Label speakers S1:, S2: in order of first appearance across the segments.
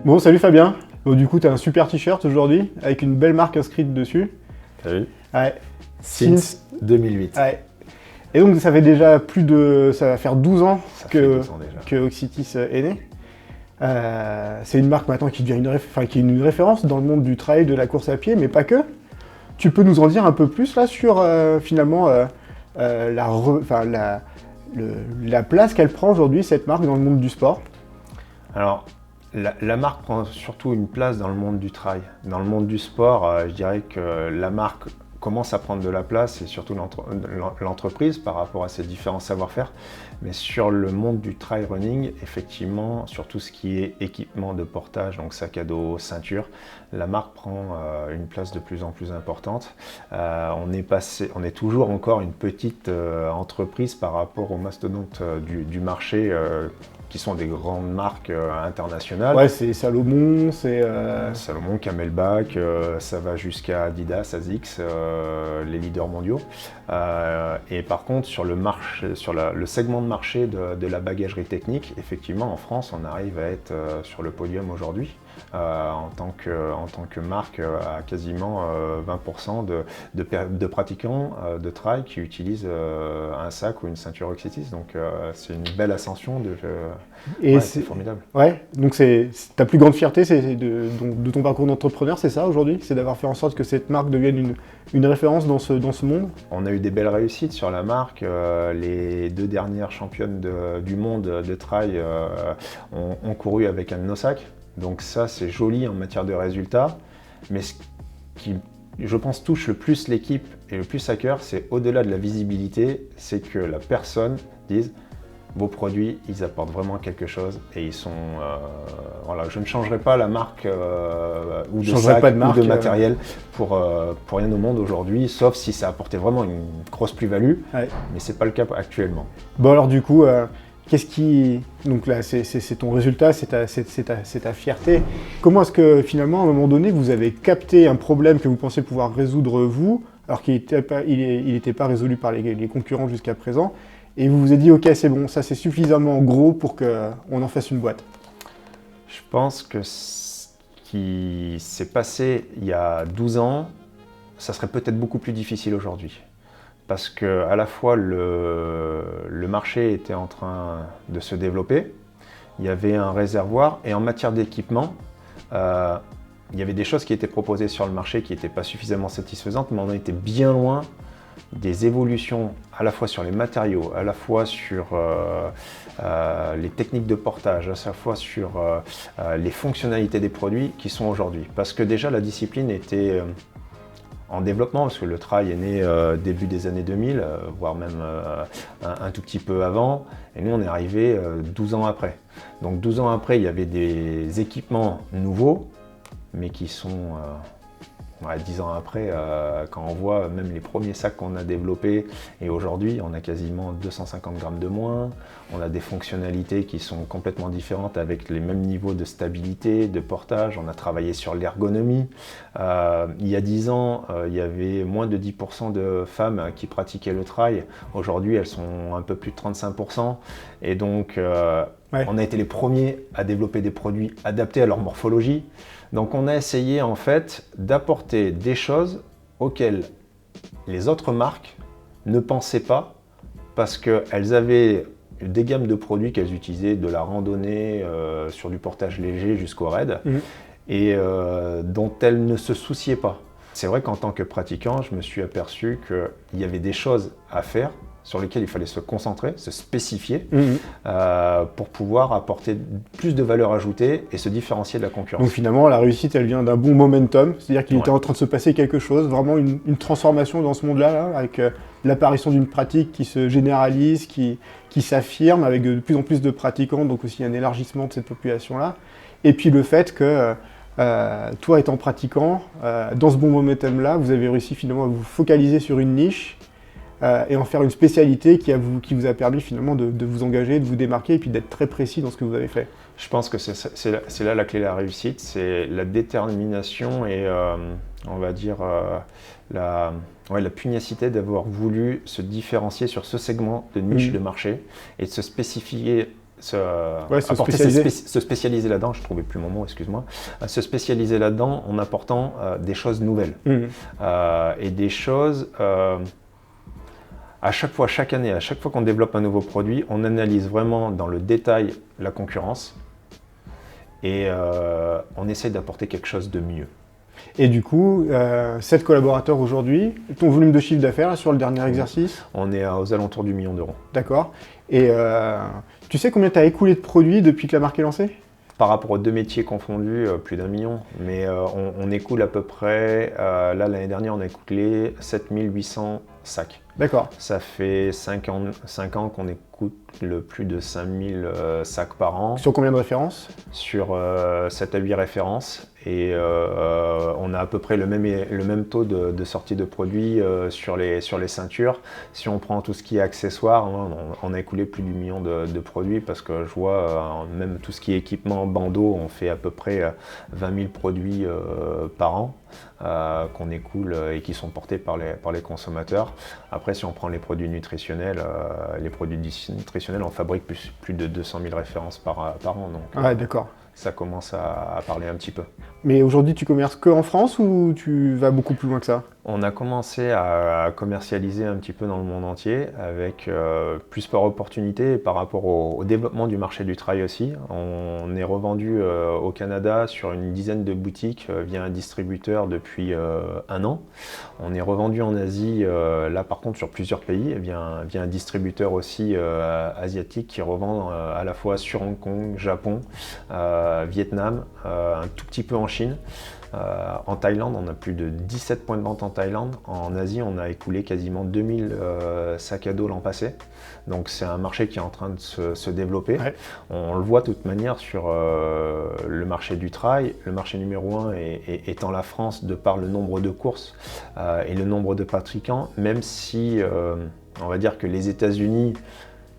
S1: Bon, salut Fabien. Bon, du coup, tu as un super t-shirt aujourd'hui avec une belle marque inscrite dessus.
S2: T'as vu?
S1: Ouais.
S2: Since 2008.
S1: Ouais. Et donc, ça fait déjà ça va faire 12 ans
S2: Ça
S1: que,
S2: fait 12 ans déjà.
S1: que Oxitis est né. C'est une marque maintenant qui devient qui est une référence dans le monde du trail, de la course à pied, mais pas que. Tu peux nous en dire un peu plus là sur finalement la place qu'elle prend aujourd'hui, cette marque, dans le monde du sport?
S2: Alors, la marque prend surtout une place dans le monde du trail. Dans le monde du sport, je dirais que la marque commence à prendre de la place, et surtout l'entreprise par rapport à ses différents savoir-faire. Mais sur le monde du trail running, effectivement, sur tout ce qui est équipement de portage, donc sac à dos, ceinture, la marque prend une place de plus en plus importante. On est toujours encore une petite entreprise par rapport aux mastodontes du marché, qui sont des grandes marques internationales.
S1: Ouais, c'est Salomon, c'est...
S2: Salomon, Camelback, ça va jusqu'à Adidas, ASICS, les leaders mondiaux. Et par contre, sur le segment de marché de la bagagerie technique, effectivement, en France, on arrive à être sur le podium aujourd'hui. En tant que marque, à quasiment 20% de pratiquants de trail qui utilisent un sac ou une ceinture Oxitis. Donc c'est une belle ascension. C'est formidable.
S1: Ouais, donc ta plus grande fierté de ton parcours d'entrepreneur, c'est ça aujourd'hui? C'est d'avoir fait en sorte que cette marque devienne une référence dans ce monde?
S2: On a eu des belles réussites sur la marque. Les 2 dernières championnes du monde de trail ont couru avec un de nos sacs. Donc ça, c'est joli en matière de résultats. Mais ce qui, je pense, touche le plus l'équipe et le plus à cœur, c'est au-delà de la visibilité, c'est que la personne dise vos produits, ils apportent vraiment quelque chose et ils sont... voilà, je ne changerai pas la marque ou de sac ou de matériel pour rien au monde aujourd'hui, sauf si ça apportait vraiment une grosse plus-value, ouais. Mais c'est pas le cas actuellement.
S1: Bon alors du coup, donc là, c'est ton résultat, c'est ta fierté. Comment est-ce que finalement, à un moment donné, vous avez capté un problème que vous pensiez pouvoir résoudre vous, alors qu'il n'était pas résolu par les concurrents jusqu'à présent, et vous vous êtes dit, ok, c'est bon, ça c'est suffisamment gros pour qu'on en fasse une boîte?
S2: Je pense que ce qui s'est passé il y a 12 ans, ça serait peut-être beaucoup plus difficile aujourd'hui. Parce que à la fois le marché était en train de se développer, il y avait un réservoir, et en matière d'équipement, il y avait des choses qui étaient proposées sur le marché qui n'étaient pas suffisamment satisfaisantes, mais on était bien loin des évolutions à la fois sur les matériaux, à la fois sur les techniques de portage, à la fois sur les fonctionnalités des produits qui sont aujourd'hui. Parce que déjà la discipline était en développement, parce que le trail est né début des années 2000, voire même un tout petit peu avant, et nous on est arrivé 12 ans après. Donc 12 ans après, il y avait des équipements nouveaux, mais qui sont... 10 ans après, quand on voit même les premiers sacs qu'on a développés, et aujourd'hui on a quasiment 250 grammes de moins, on a des fonctionnalités qui sont complètement différentes avec les mêmes niveaux de stabilité, de portage, on a travaillé sur l'ergonomie. Il y a 10 ans, il y avait moins de 10% de femmes qui pratiquaient le trail, aujourd'hui elles sont un peu plus de 35%, et donc on a été les premiers à développer des produits adaptés à leur morphologie. Donc on a essayé en fait d'apporter des choses auxquelles les autres marques ne pensaient pas, parce qu'elles avaient des gammes de produits qu'elles utilisaient, de la randonnée sur du portage léger jusqu'au raid, et dont elles ne se souciaient pas. C'est vrai qu'en tant que pratiquant, je me suis aperçu qu'il y avait des choses à faire sur lesquelles il fallait se concentrer, se spécifier, pour pouvoir apporter plus de valeur ajoutée et se différencier de la concurrence.
S1: Donc finalement, la réussite, elle vient d'un bon momentum, c'est-à-dire qu'il était en train de se passer quelque chose, vraiment une transformation dans ce monde-là, avec l'apparition d'une pratique qui se généralise, qui s'affirme, avec de plus en plus de pratiquants, donc aussi un élargissement de cette population-là. Et puis le fait que, toi étant pratiquant, dans ce bon momentum-là, vous avez réussi finalement à vous focaliser sur une niche, et en faire une spécialité qui vous a permis finalement de vous engager, de vous démarquer et puis d'être très précis dans ce que vous avez fait.
S2: Je pense que c'est là la clé de la réussite, c'est la détermination et on va dire la pugnacité d'avoir voulu se différencier sur ce segment de niche de marché et de se spécifier se spécialiser là-dedans, je ne trouvais plus mon mot, excuse-moi, se spécialiser là-dedans en apportant des choses nouvelles. Et des choses, à chaque fois, chaque année, à chaque fois qu'on développe un nouveau produit, on analyse vraiment dans le détail la concurrence et on essaye d'apporter quelque chose de mieux.
S1: Et du coup, 7 collaborateurs aujourd'hui, ton volume de chiffre d'affaires sur le dernier exercice?
S2: On est aux alentours du 1 million d'euros.
S1: D'accord. Et tu sais combien tu as écoulé de produits depuis que la marque est lancée?
S2: Par rapport aux 2 métiers confondus, plus d'1 million. Mais on écoule à peu près, là l'année dernière, on a écoulé 7800 sacs.
S1: D'accord.
S2: Ça fait 5 ans qu'on écoute plus de 5000 sacs par an.
S1: Sur combien de références?
S2: Sur 7 à 8 références. Et on a à peu près le même taux de sortie de produits sur les ceintures. Si on prend tout ce qui est accessoires, on a écoulé plus du million de produits parce que je vois même tout ce qui est équipement, bandeau, on fait à peu près 20 000 produits par an qu'on écoule et qui sont portés par les consommateurs. Après, si on prend les produits nutritionnels, on fabrique plus de 200 000 références par an. Donc,
S1: ouais, d'accord.
S2: Ça commence à parler un petit peu.
S1: Mais aujourd'hui, tu commerces que en France ou tu vas beaucoup plus loin que ça?
S2: On a commencé à commercialiser un petit peu dans le monde entier avec plus par opportunité et par rapport au développement du marché du trail aussi. On est revendu au Canada sur une dizaine de boutiques via un distributeur depuis 1 an. On est revendu en Asie, là par contre sur plusieurs pays, via un distributeur aussi asiatique qui revend à la fois sur Hong Kong, Japon, Vietnam, un tout petit peu en Chine. En Thaïlande, on a plus de 17 points de vente en Thaïlande. En Asie, on a écoulé quasiment 2000 sacs à dos l'an passé. Donc c'est un marché qui est en train de se développer. Ouais. On le voit de toute manière sur le marché du trail. Le marché numéro 1 étant la France de par le nombre de courses et le nombre de pratiquants, même si on va dire que les États-Unis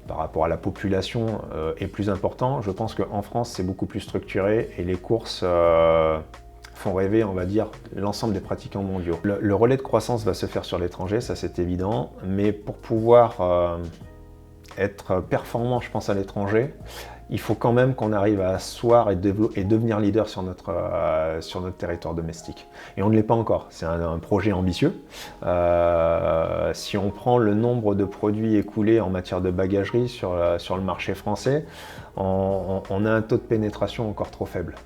S2: par rapport à la population est plus important. Je pense qu'en France, c'est beaucoup plus structuré et les courses font rêver, on va dire, l'ensemble des pratiquants mondiaux. Le relais de croissance va se faire sur l'étranger, ça c'est évident, mais pour pouvoir être performant, je pense, à l'étranger, il faut quand même qu'on arrive à asseoir et devenir leader sur notre territoire domestique. Et on ne l'est pas encore, c'est un projet ambitieux. Si on prend le nombre de produits écoulés en matière de bagagerie sur le marché français, on a un taux de pénétration encore trop faible.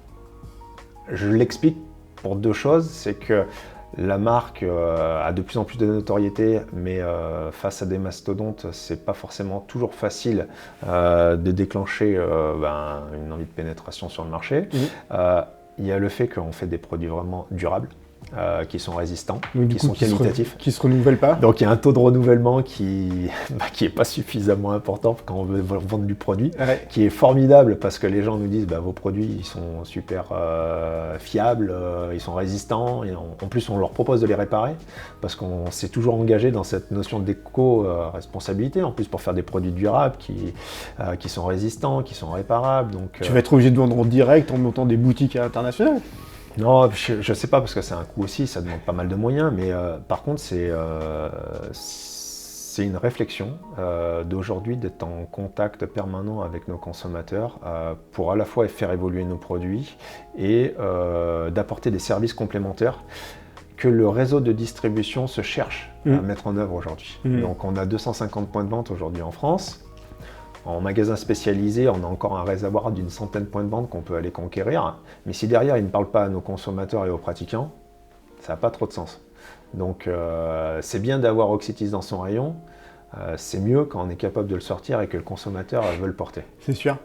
S2: Je l'explique pour 2 choses, c'est que la marque a de plus en plus de notoriété, mais face à des mastodontes, c'est pas forcément toujours facile de déclencher une envie de pénétration sur le marché. Il y a le fait qu'on fait des produits vraiment durables, qui sont résistants, qui sont qualitatifs.
S1: Qui se renouvellent pas.
S2: Donc il y a un taux de renouvellement qui est pas suffisamment important quand on veut vendre du produit, ouais. Qui est formidable parce que les gens nous disent vos produits ils sont super fiables, ils sont résistants, et en plus on leur propose de les réparer parce qu'on s'est toujours engagé dans cette notion d'éco-responsabilité, en plus pour faire des produits durables qui sont résistants, qui sont réparables. Donc,
S1: tu vas être obligé de vendre en direct en montant des boutiques internationales.
S2: Non, je ne sais pas parce que c'est un coût aussi, ça demande pas mal de moyens, mais par contre c'est une réflexion d'aujourd'hui d'être en contact permanent avec nos consommateurs pour à la fois faire évoluer nos produits et d'apporter des services complémentaires que le réseau de distribution se cherche à mettre en œuvre aujourd'hui. Donc on a 250 points de vente aujourd'hui en France. En magasin spécialisé, on a encore un réservoir d'une centaine de points de vente qu'on peut aller conquérir. Mais si derrière, ils ne parlent pas à nos consommateurs et aux pratiquants, ça n'a pas trop de sens. Donc c'est bien d'avoir Oxytis dans son rayon. C'est mieux quand on est capable de le sortir et que le consommateur veut le porter.
S1: C'est sûr.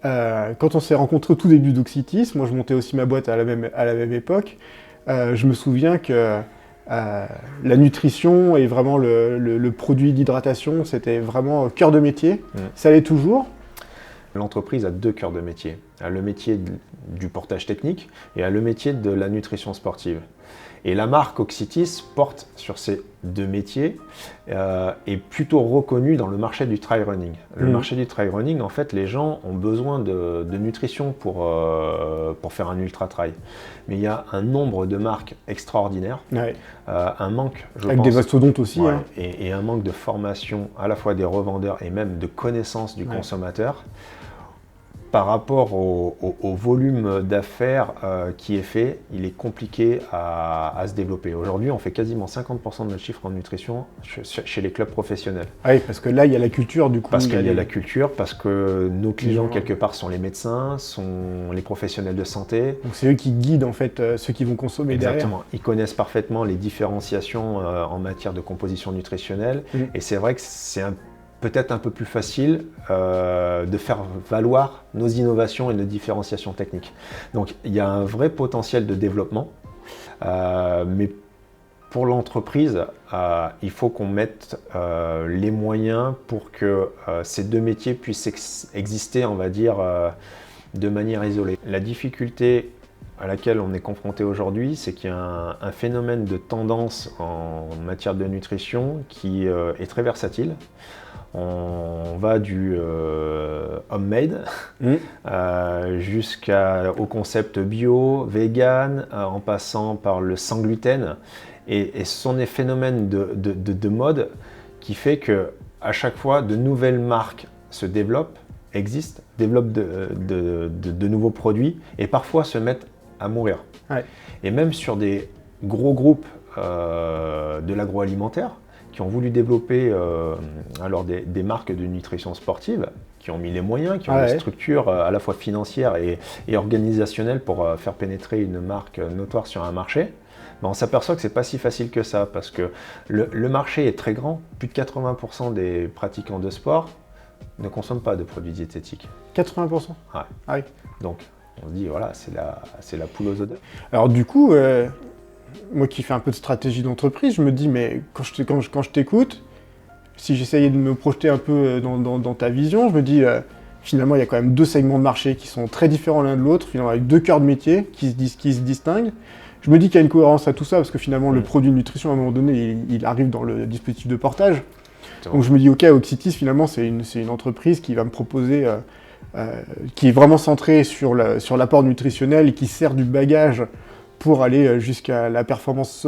S1: Quand on s'est rencontrés au tout début d'Oxytis, moi je montais aussi ma boîte à la même époque, je me souviens que la nutrition et vraiment le produit d'hydratation, c'était vraiment cœur de métier. Ça l'est toujours.
S2: L'entreprise a 2 cœurs de métier. Elle a le métier du portage technique et elle a le métier de la nutrition sportive. Et la marque Oxytis porte sur ces 2 métiers est plutôt reconnue dans le marché du trail running. Le marché du trail running, en fait, les gens ont besoin de nutrition pour faire un ultra trail. Mais il y a un nombre de marques extraordinaires, ouais. Un manque, je
S1: avec
S2: pense,
S1: des mastodontes aussi.
S2: Ouais,
S1: hein.
S2: et un manque de formation à la fois des revendeurs et même de connaissance du consommateur, par rapport au volume d'affaires qui est fait, il est compliqué à se développer. Aujourd'hui, on fait quasiment 50% de notre chiffre en nutrition chez les clubs professionnels.
S1: Ah oui, parce que là, il y a la culture, du coup.
S2: Parce qu'il y a la culture, parce que nos clients, quelque part, sont les médecins, sont les professionnels de santé.
S1: Donc c'est eux qui guident, en fait, ceux qui vont consommer.
S2: Exactement.
S1: Derrière.
S2: Ils connaissent parfaitement les différenciations en matière de composition nutritionnelle. Et c'est vrai que c'est peut-être un peu plus facile de faire valoir nos innovations et nos différenciations techniques. Donc il y a un vrai potentiel de développement, mais pour l'entreprise, il faut qu'on mette les moyens pour que ces deux métiers puissent exister, on va dire, de manière isolée. La difficulté à laquelle on est confronté aujourd'hui, c'est qu'il y a un phénomène de tendance en matière de nutrition qui est très versatile. On va du homemade jusqu'au concept bio, vegan, en passant par le sans gluten. Et ce sont des phénomènes de mode qui fait que à chaque fois, de nouvelles marques se développent, existent, développent de nouveaux produits et parfois se mettent à mourir.
S1: Ouais.
S2: Et même sur des gros groupes de l'agroalimentaire, qui ont voulu développer alors des marques de nutrition sportive, qui ont mis les moyens, qui ont des structures à la fois financières et organisationnelles pour faire pénétrer une marque notoire sur un marché, ben on s'aperçoit que ce n'est pas si facile que ça, parce que le marché est très grand. Plus de 80% des pratiquants de sport ne consomment pas de produits diététiques.
S1: 80%.
S2: Ouais.
S1: Ah oui.
S2: Donc on se dit, voilà, c'est la poule aux œufs d'or.
S1: Alors du coup, moi qui fais un peu de stratégie d'entreprise, je me dis, mais quand je t'écoute, si j'essayais de me projeter un peu dans ta vision, je me dis, finalement, il y a quand même deux segments de marché qui sont très différents l'un de l'autre, finalement, avec deux cœurs de métier qui se distinguent. Je me dis qu'il y a une cohérence à tout ça, parce que finalement, le produit de nutrition, à un moment donné, il arrive dans le dispositif de portage. Donc je me dis, ok, Auxitis, finalement, c'est une entreprise qui va me proposer, qui est vraiment centrée sur l'apport nutritionnel et qui sert du bagage pour aller jusqu'à la performance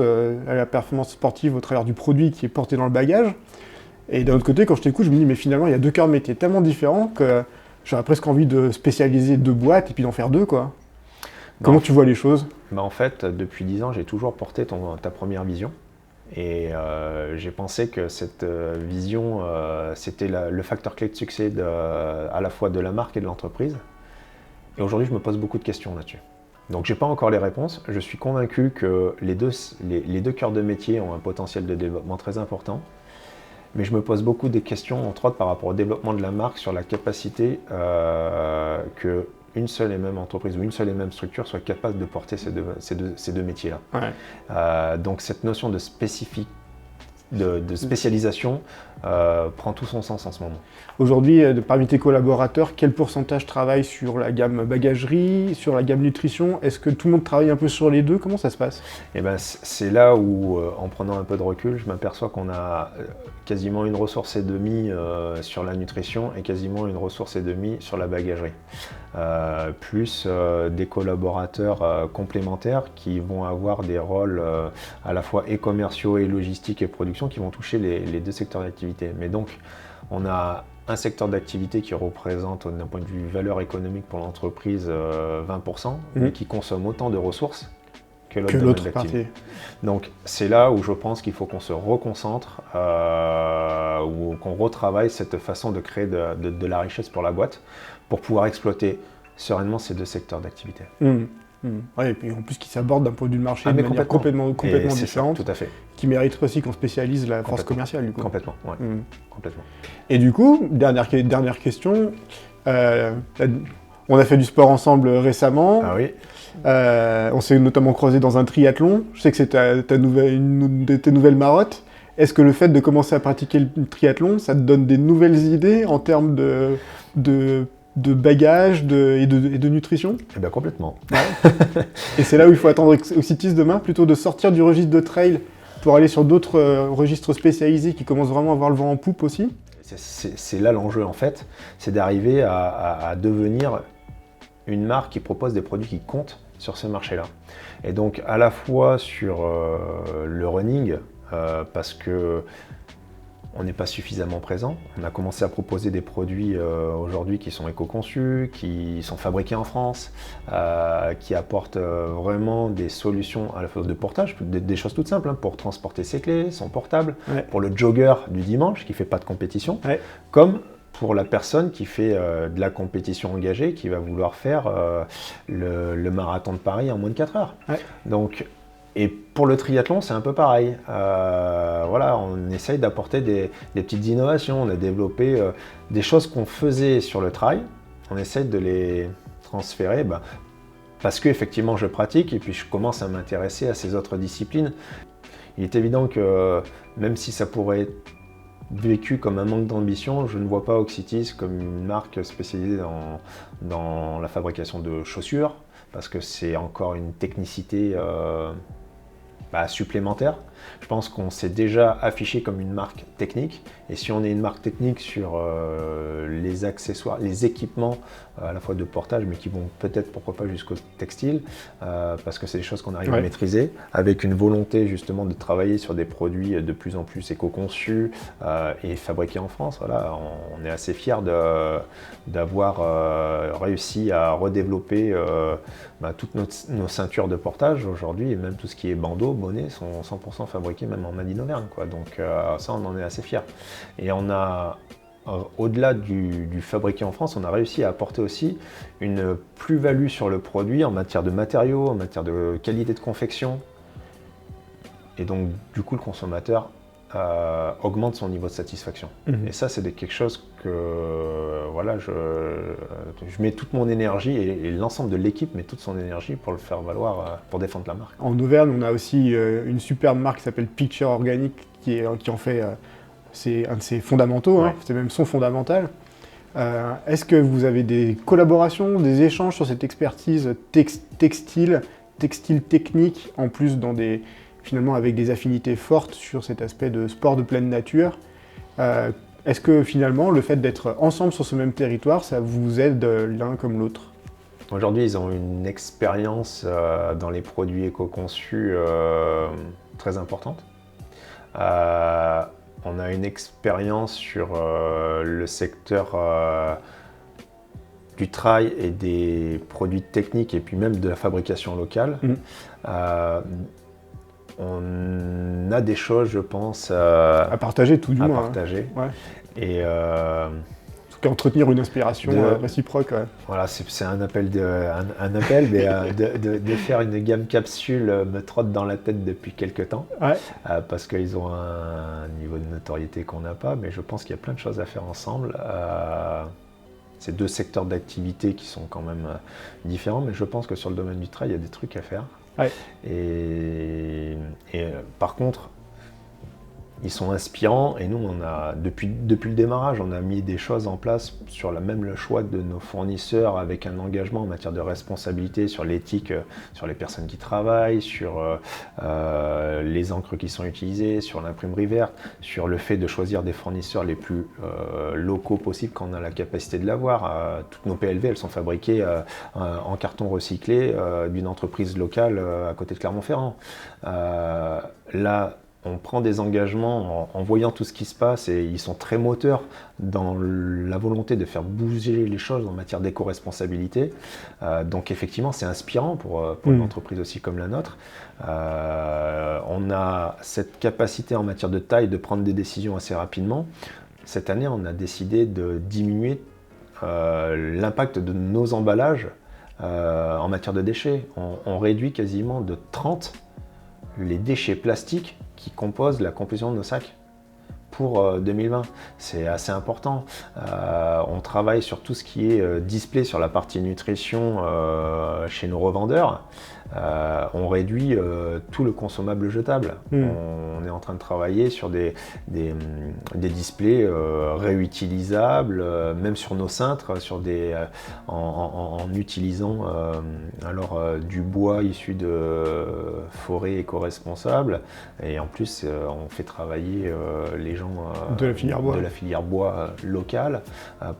S1: sportive au travers du produit qui est porté dans le bagage. Et d'un autre côté, quand je t'écoute, je me dis, mais finalement, il y a deux cœurs de métier tellement différents que j'aurais presque envie de spécialiser deux boîtes et puis d'en faire deux, quoi. Comment tu vois les choses ?
S2: En fait, depuis 10 ans, j'ai toujours porté ta première vision. Et j'ai pensé que cette vision, c'était le facteur clé de succès à la fois de la marque et de l'entreprise. Et aujourd'hui, je me pose beaucoup de questions là-dessus. Donc, je n'ai pas encore les réponses. Je suis convaincu que les deux cœurs de métier ont un potentiel de développement très important. Mais je me pose beaucoup des questions, entre autres par rapport au développement de la marque, sur la capacité qu'une seule et même entreprise ou une seule et même structure soit capable de porter ces deux métiers-là.
S1: Ouais.
S2: Donc cette notion de spécialisation prend tout son sens en ce moment.
S1: Aujourd'hui, parmi tes collaborateurs, quel pourcentage travaille sur la gamme bagagerie, sur la gamme nutrition ? Est-ce que tout le monde travaille un peu sur les deux ? Comment ça se passe ?
S2: Et ben, c'est là où, en prenant un peu de recul, je m'aperçois qu'on a quasiment une ressource et demie sur la nutrition et quasiment une ressource et demie sur la bagagerie. Plus des collaborateurs complémentaires qui vont avoir des rôles à la fois et commerciaux et logistiques et production qui vont toucher les deux secteurs d'activité. Mais donc, on a un secteur d'activité qui représente, d'un point de vue valeur économique pour l'entreprise, 20%, mais qui consomme autant de ressources que l'autre partie. Donc c'est là où je pense qu'il faut qu'on se reconcentre, ou qu'on retravaille cette façon de créer de la richesse pour la boîte, pour pouvoir exploiter sereinement ces deux secteurs d'activité.
S1: Ouais, et puis en plus qui s'abordent d'un point de vue de marché de manière complètement différente,
S2: ça, tout à fait.
S1: Qui mériterait aussi qu'on spécialise la force commerciale du coup.
S2: Complètement, ouais. Complètement.
S1: Et du coup, dernière question, on a fait du sport ensemble récemment.
S2: Ah oui.
S1: On s'est notamment croisé dans un triathlon. Je sais que c'est une de tes nouvelles marottes. Est-ce que le fait de commencer à pratiquer le triathlon, ça te donne des nouvelles idées en termes de bagages et de nutrition ?
S2: Eh bien complètement.
S1: Ouais. Et c'est là où il faut attendre Auxitis demain, plutôt de sortir du registre de trail pour aller sur d'autres registres spécialisés qui commencent vraiment à avoir le vent en poupe aussi ?
S2: C'est là l'enjeu en fait, c'est d'arriver à devenir une marque qui propose des produits qui comptent sur ce marché-là. Et donc à la fois sur le running, parce que on n'est pas suffisamment présent. On a commencé à proposer des produits aujourd'hui qui sont éco-conçus, qui sont fabriqués en France, qui apportent vraiment des solutions à la fois de portage, des choses toutes simples, hein, pour transporter ses clés, son portable, pour le jogger du dimanche qui ne fait pas de compétition, comme pour la personne qui fait de la compétition engagée, qui va vouloir faire le marathon de Paris en moins de 4 heures. Donc, et pour le triathlon, c'est un peu pareil. Voilà, on essaye d'apporter des petites innovations. On a développé des choses qu'on faisait sur le trail. On essaye de les transférer parce qu'effectivement, je pratique et puis je commence à m'intéresser à ces autres disciplines. Il est évident que même si ça pourrait être vécu comme un manque d'ambition, je ne vois pas Oxitis comme une marque spécialisée dans la fabrication de chaussures, parce que c'est encore une technicité supplémentaire. Je pense qu'on s'est déjà affiché comme une marque technique, et si on est une marque technique sur les accessoires, les équipements à la fois de portage, mais qui vont peut-être, pourquoi pas, jusqu'au textile, parce que c'est des choses qu'on arrive à maîtriser, avec une volonté justement de travailler sur des produits de plus en plus éco-conçus et fabriqués en France. Voilà, on est assez fiers d'avoir réussi à redévelopper toutes nos ceintures de portage aujourd'hui, et même tout ce qui est bandeau, bonnet, sont 100% fabriqués même en Made in Auvergne, quoi. Donc ça, on en est assez fiers. Et on a, au-delà du fabriqué en France, on a réussi à apporter aussi une plus-value sur le produit en matière de matériaux, en matière de qualité de confection. Et donc, du coup, le consommateur augmente son niveau de satisfaction. Et ça, c'est quelque chose que voilà, je mets toute mon énergie, et l'ensemble de l'équipe met toute son énergie pour le faire valoir, pour défendre la marque.
S1: En Auvergne, on a aussi une superbe marque qui s'appelle Picture Organic, qui en fait, c'est un de ses fondamentaux, hein, c'est même son fondamental. Est-ce que vous avez des collaborations, des échanges sur cette expertise textile technique, en plus finalement avec des affinités fortes sur cet aspect de sport de pleine nature? Est-ce que finalement, le fait d'être ensemble sur ce même territoire, ça vous aide l'un comme l'autre?
S2: Aujourd'hui, ils ont une expérience dans les produits éco-conçus très importante. On a une expérience sur le secteur du trail et des produits techniques, et puis même de la fabrication locale. On a des choses, je pense,
S1: à partager, tout du moins.
S2: Partager. Et
S1: entretenir une inspiration réciproque.
S2: Voilà, c'est un appel, mais de faire une gamme capsule me trotte dans la tête depuis quelques temps, parce qu'ils ont un niveau de notoriété qu'on n'a pas, mais je pense qu'il y a plein de choses à faire ensemble. C'est deux secteurs d'activité qui sont quand même différents, mais je pense que sur le domaine du trail, il y a des trucs à faire. Et par contre, ils sont inspirants, et nous, on a, depuis le démarrage, on a mis des choses en place sur même le choix de nos fournisseurs, avec un engagement en matière de responsabilité sur l'éthique, sur les personnes qui travaillent, sur les encres qui sont utilisées, sur l'imprimerie verte, sur le fait de choisir des fournisseurs les plus locaux possibles quand on a la capacité de l'avoir. Toutes nos PLV, elles sont fabriquées en carton recyclé d'une entreprise locale à côté de Clermont-Ferrand. Là, on prend des engagements en voyant tout ce qui se passe, et ils sont très moteurs dans la volonté de faire bouger les choses en matière d'éco-responsabilité. Donc effectivement, c'est inspirant pour une entreprise aussi comme la nôtre. On a cette capacité en matière de taille de prendre des décisions assez rapidement. Cette année, on a décidé de diminuer l'impact de nos emballages en matière de déchets. On réduit quasiment de 30 les déchets plastiques qui composent la composition de nos sacs pour 2020. C'est assez important. On travaille sur tout ce qui est display sur la partie nutrition chez nos revendeurs. On réduit tout le consommable jetable. On est en train de travailler sur des displays réutilisables, même sur nos cintres, en utilisant du bois issu de forêts éco-responsables. Et en plus, on fait travailler les gens
S1: de la
S2: filière bois locale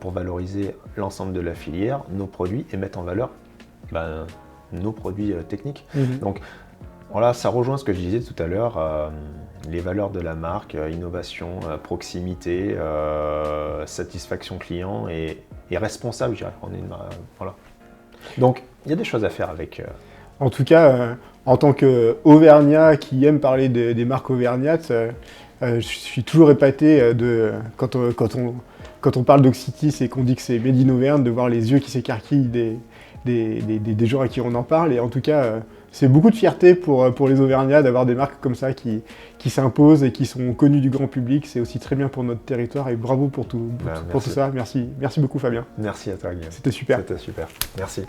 S2: pour valoriser l'ensemble de la filière, nos produits, et mettre en valeur nos produits techniques. Donc voilà, ça rejoint ce que je disais tout à l'heure. les valeurs de la marque, innovation, proximité, satisfaction client et responsable, je dirais. Voilà. Donc, il y a des choses à faire avec.
S1: En tout cas, en tant qu'Auvergnat qui aime parler des marques auvergnates, je suis toujours épaté quand on parle d'Oxitis et qu'on dit que c'est Made in Auvergne, de voir les yeux qui s'écarquillent des gens à qui on en parle. Et en tout cas, c'est beaucoup de fierté pour les Auvergnats d'avoir des marques comme ça qui s'imposent et qui sont connues du grand public. C'est aussi très bien pour notre territoire et bravo pour tout ça. Merci beaucoup Fabien.
S2: Merci à toi Guillaume.
S1: C'était super.
S2: C'était super. Merci.